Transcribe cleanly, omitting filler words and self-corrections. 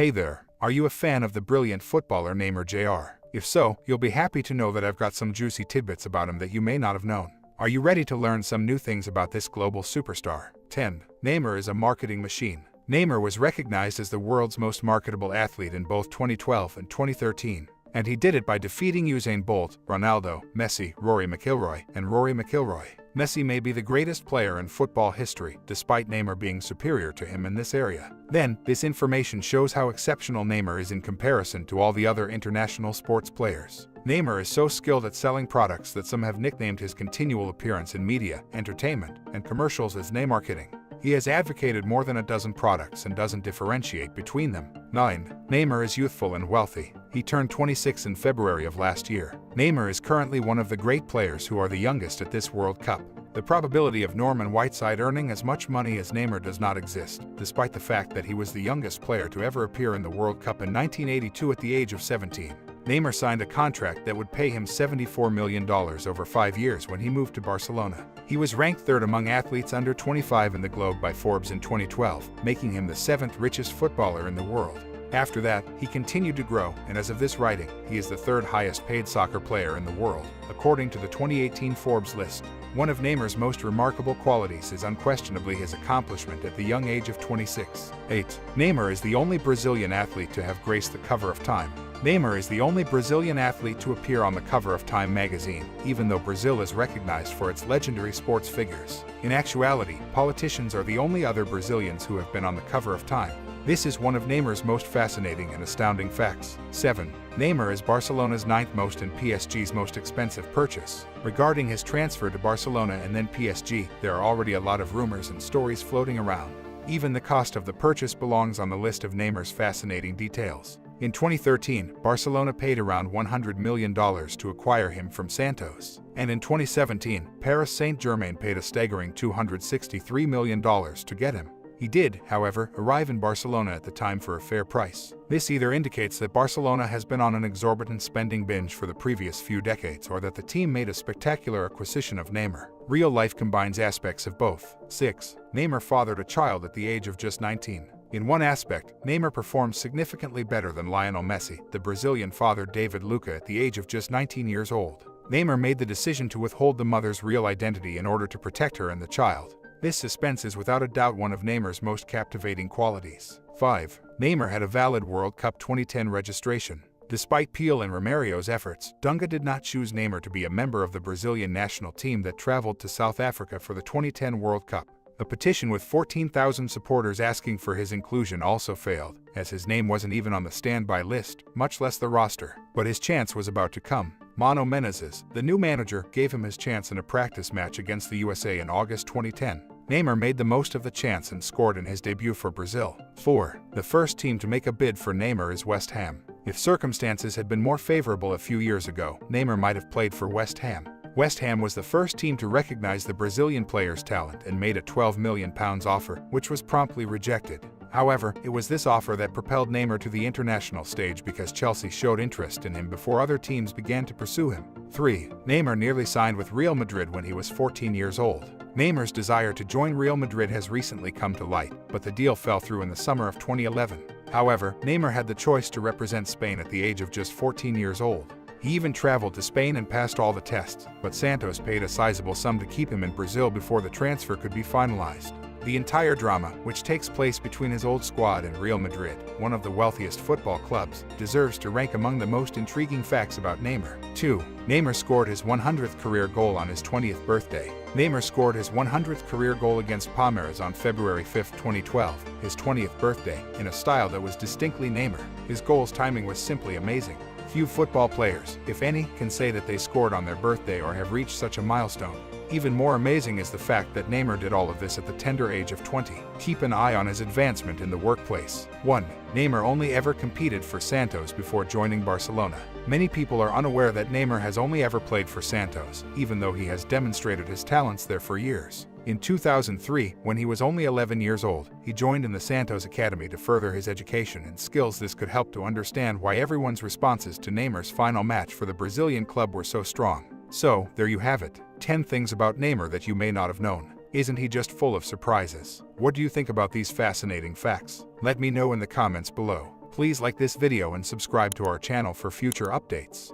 Hey there, are you a fan of the brilliant footballer Neymar Jr.? If so, you'll be happy to know that I've got some juicy tidbits about him that you may not have known. Are you ready to learn some new things about this global superstar? 10. Neymar is a marketing machine. Neymar was recognized as the world's most marketable athlete in both 2012 and 2013. And he did it by defeating Usain Bolt, Ronaldo, Messi, Rory McIlroy. Messi may be the greatest player in football history, despite Neymar being superior to him in this area. Then, this information shows how exceptional Neymar is in comparison to all the other international sports players. Neymar is so skilled at selling products that some have nicknamed his continual appearance in media, entertainment, and commercials as Neymarketing. He has advocated more than a dozen products and doesn't differentiate between them. 9. Neymar is youthful and wealthy. He turned 26 in February of last year. Neymar is currently one of the great players who are the youngest at this World Cup. The probability of Norman Whiteside earning as much money as Neymar does not exist, despite the fact that he was the youngest player to ever appear in the World Cup in 1982 at the age of 17. Neymar signed a contract that would pay him $74 million over 5 years when he moved to Barcelona. He was ranked third among athletes under 25 in the globe by Forbes in 2012, making him the 7th richest footballer in the world. After that, he continued to grow, and as of this writing, he is the third highest paid soccer player in the world, according to the 2018 Forbes list. One of Neymar's most remarkable qualities is unquestionably his accomplishment at the young age of 26. 8. Neymar is the only Brazilian athlete to have graced the cover of Time. Neymar is the only Brazilian athlete to appear on the cover of Time magazine, even though Brazil is recognized for its legendary sports figures. In actuality, politicians are the only other Brazilians who have been on the cover of Time. This is one of Neymar's most fascinating and astounding facts. 7. Neymar is Barcelona's 9th most and PSG's most expensive purchase. Regarding his transfer to Barcelona and then PSG, there are already a lot of rumors and stories floating around. Even the cost of the purchase belongs on the list of Neymar's fascinating details. In 2013, Barcelona paid around $100 million to acquire him from Santos. And in 2017, Paris Saint-Germain paid a staggering $263 million to get him. He did, however, arrive in Barcelona at the time for a fair price. This either indicates that Barcelona has been on an exorbitant spending binge for the previous few decades or that the team made a spectacular acquisition of Neymar. Real life combines aspects of both. 6. Neymar fathered a child at the age of just 19. In one aspect, Neymar performs significantly better than Lionel Messi. The Brazilian fathered David Luca at the age of just 19 years old. Neymar made the decision to withhold the mother's real identity in order to protect her and the child. This suspense is without a doubt one of Neymar's most captivating qualities. 5. Neymar had a valid World Cup 2010 registration. Despite Peel and Romario's efforts, Dunga did not choose Neymar to be a member of the Brazilian national team that traveled to South Africa for the 2010 World Cup. A petition with 14,000 supporters asking for his inclusion also failed, as his name wasn't even on the standby list, much less the roster. But his chance was about to come. Mano Menezes, the new manager, gave him his chance in a practice match against the USA in August 2010. Neymar made the most of the chance and scored in his debut for Brazil. 4. The first team to make a bid for Neymar is West Ham. If circumstances had been more favorable a few years ago, Neymar might have played for West Ham. West Ham was the first team to recognize the Brazilian player's talent and made a £12 million offer, which was promptly rejected. However, it was this offer that propelled Neymar to the international stage because Chelsea showed interest in him before other teams began to pursue him. 3. Neymar nearly signed with Real Madrid when he was 14 years old. Neymar's desire to join Real Madrid has recently come to light, but the deal fell through in the summer of 2011. However, Neymar had the choice to represent Spain at the age of just 14 years old. He even traveled to Spain and passed all the tests, but Santos paid a sizable sum to keep him in Brazil before the transfer could be finalized. The entire drama, which takes place between his old squad and Real Madrid, one of the wealthiest football clubs, deserves to rank among the most intriguing facts about Neymar. 2. Neymar scored his 100th career goal on his 20th birthday. Neymar scored his 100th career goal against Palmeiras on February 5, 2012, his 20th birthday, in a style that was distinctly Neymar. His goal's timing was simply amazing. Few football players, if any, can say that they scored on their birthday or have reached such a milestone. Even more amazing is the fact that Neymar did all of this at the tender age of 20. Keep an eye on his advancement in the workplace. 1. Neymar only ever competed for Santos before joining Barcelona. Many people are unaware that Neymar has only ever played for Santos, even though he has demonstrated his talents there for years. In 2003, when he was only 11 years old, he joined in the Santos Academy to further his education and skills. This could help to understand why everyone's responses to Neymar's final match for the Brazilian club were so strong. So, there you have it. 10 things about Neymar that you may not have known. Isn't he just full of surprises? What do you think about these fascinating facts? Let me know in the comments below. Please like this video and subscribe to our channel for future updates.